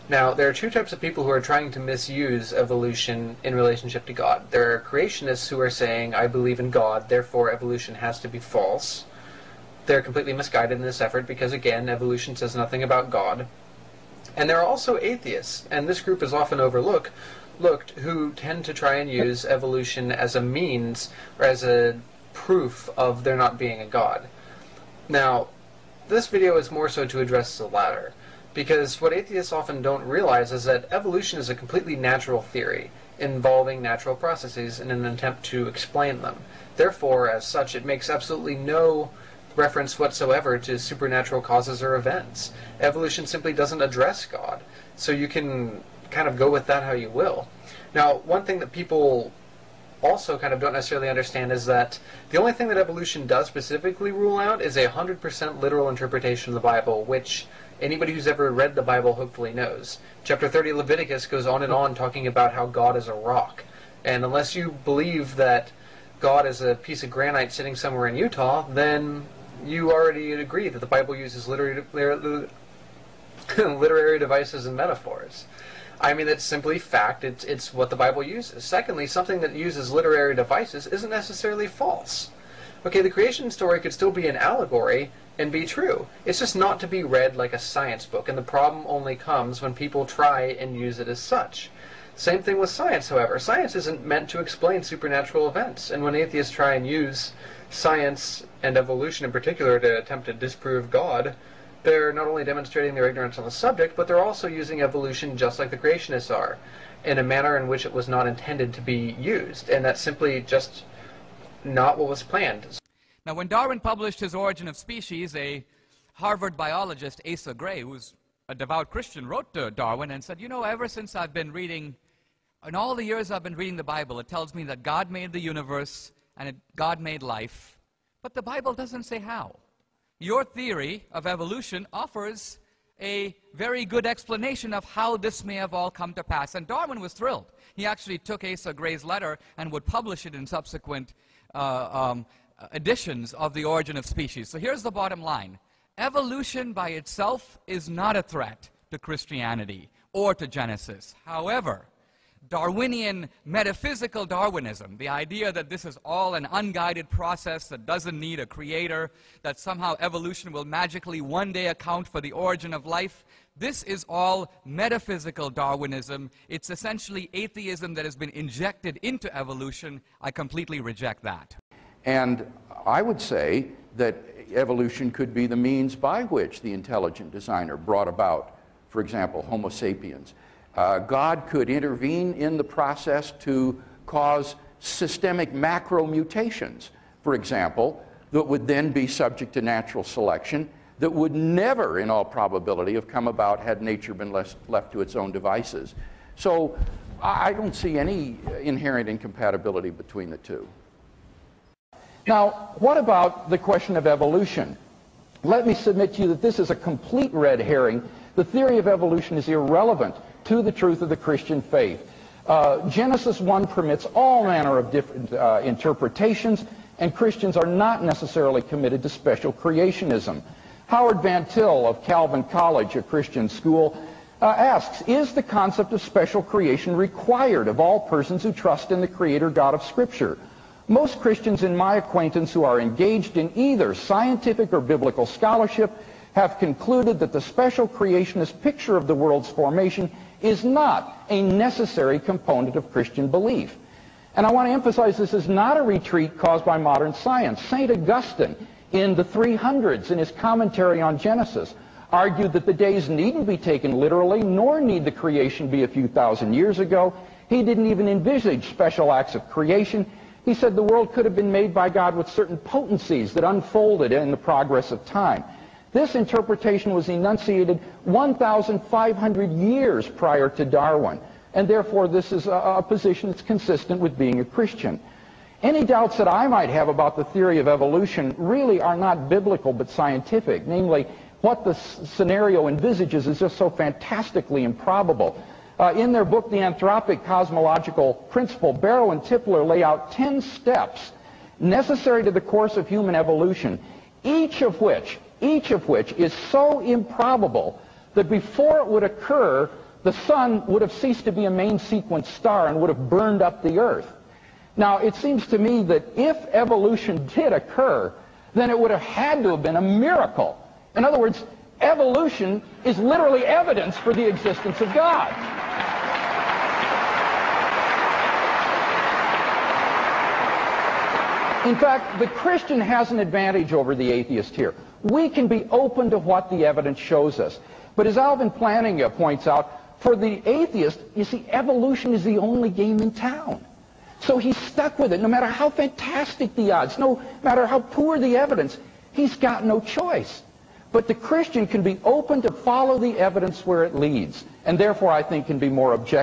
Now, there are two types of people who are trying to misuse evolution in relationship to God. There are creationists who are saying, I believe in God, therefore evolution has to be false. They're completely misguided in this effort because, again, evolution says nothing about God. And there are also atheists, and this group is often overlooked, who tend to try and use evolution as a means, or as a proof of there not being a God. Now, this video is more so to address the latter, because what atheists often don't realize is that evolution is a completely natural theory, involving natural processes in an attempt to explain them. Therefore, as such, it makes absolutely no reference whatsoever to supernatural causes or events. Evolution simply doesn't address God, so you can kind of go with that how you will. Now, one thing that people also kind of don't necessarily understand is that the only thing that evolution does specifically rule out is a 100% literal interpretation of the Bible, which anybody who's ever read the Bible hopefully knows. Chapter 30 of Leviticus goes on and on talking about how God is a rock. And unless you believe that God is a piece of granite sitting somewhere in Utah, then you already agree that the Bible uses literary devices and metaphors. I mean, it's simply fact. It's what the Bible uses. Secondly, something that uses literary devices isn't necessarily false. Okay, the creation story could still be an allegory and be true. It's just not to be read like a science book, and the problem only comes when people try and use it as such. Same thing with science, however. Science isn't meant to explain supernatural events, and when atheists try and use science and evolution in particular to attempt to disprove God, they're not only demonstrating their ignorance on the subject, but they're also using evolution just like the creationists are, in a manner in which it was not intended to be used, and that's simply just not what was planned. Now, when Darwin published his Origin of Species, a Harvard biologist, Asa Gray, who's a devout Christian, wrote to Darwin and said, you know, ever since I've been reading, in all the years I've been reading the Bible, it tells me that God made the universe and God made life, but the Bible doesn't say how. Your theory of evolution offers a very good explanation of how this may have all come to pass. And Darwin was thrilled. He actually took Asa Gray's letter and would publish it in subsequent editions of the Origin of Species. So here's the bottom line. Evolution by itself is not a threat to Christianity or to Genesis. However, Darwinian metaphysical Darwinism, the idea that this is all an unguided process that doesn't need a creator, that somehow evolution will magically one day account for the origin of life, this is all metaphysical Darwinism. It's essentially atheism that has been injected into evolution. I completely reject that. And I would say that evolution could be the means by which the intelligent designer brought about, for example, Homo sapiens. God could intervene in the process to cause systemic macro mutations, for example, that would then be subject to natural selection, that would never, in all probability, have come about had nature been left to its own devices. So I don't see any inherent incompatibility between the two. Now, what about the question of evolution? Let me submit to you that this is a complete red herring. The theory of evolution is irrelevant to the truth of the Christian faith. Genesis 1 permits all manner of different interpretations, and Christians are not necessarily committed to special creationism. Howard Van Til of Calvin College, a Christian school, asks, is the concept of special creation required of all persons who trust in the Creator God of Scripture? Most Christians in my acquaintance who are engaged in either scientific or biblical scholarship have concluded that the special creationist picture of the world's formation is not a necessary component of Christian belief. And I want to emphasize this is not a retreat caused by modern science. St. Augustine, in the 300s, in his commentary on Genesis, argued that the days needn't be taken literally, nor need the creation be a few thousand years ago. He didn't even envisage special acts of creation. He said the world could have been made by God with certain potencies that unfolded in the progress of time. This interpretation was enunciated 1,500 years prior to Darwin, and therefore this is a position that's consistent with being a Christian. Any doubts that I might have about the theory of evolution really are not biblical but scientific. Namely, what the scenario envisages is just so fantastically improbable. In their book, The Anthropic Cosmological Principle, Barrow and Tipler lay out 10 steps necessary to the course of human evolution, each of which is so improbable that before it would occur, the sun would have ceased to be a main sequence star and would have burned up the earth. Now, it seems to me that if evolution did occur, then it would have had to have been a miracle. In other words, evolution is literally evidence for the existence of God. In fact, the Christian has an advantage over the atheist here. We can be open to what the evidence shows us. But as Alvin Planning points out, for the atheist, you see, evolution is the only game in town. So he's stuck with it. No matter how fantastic the odds, no matter how poor the evidence, he's got no choice. But the Christian can be open to follow the evidence where it leads, and therefore I think can be more objective.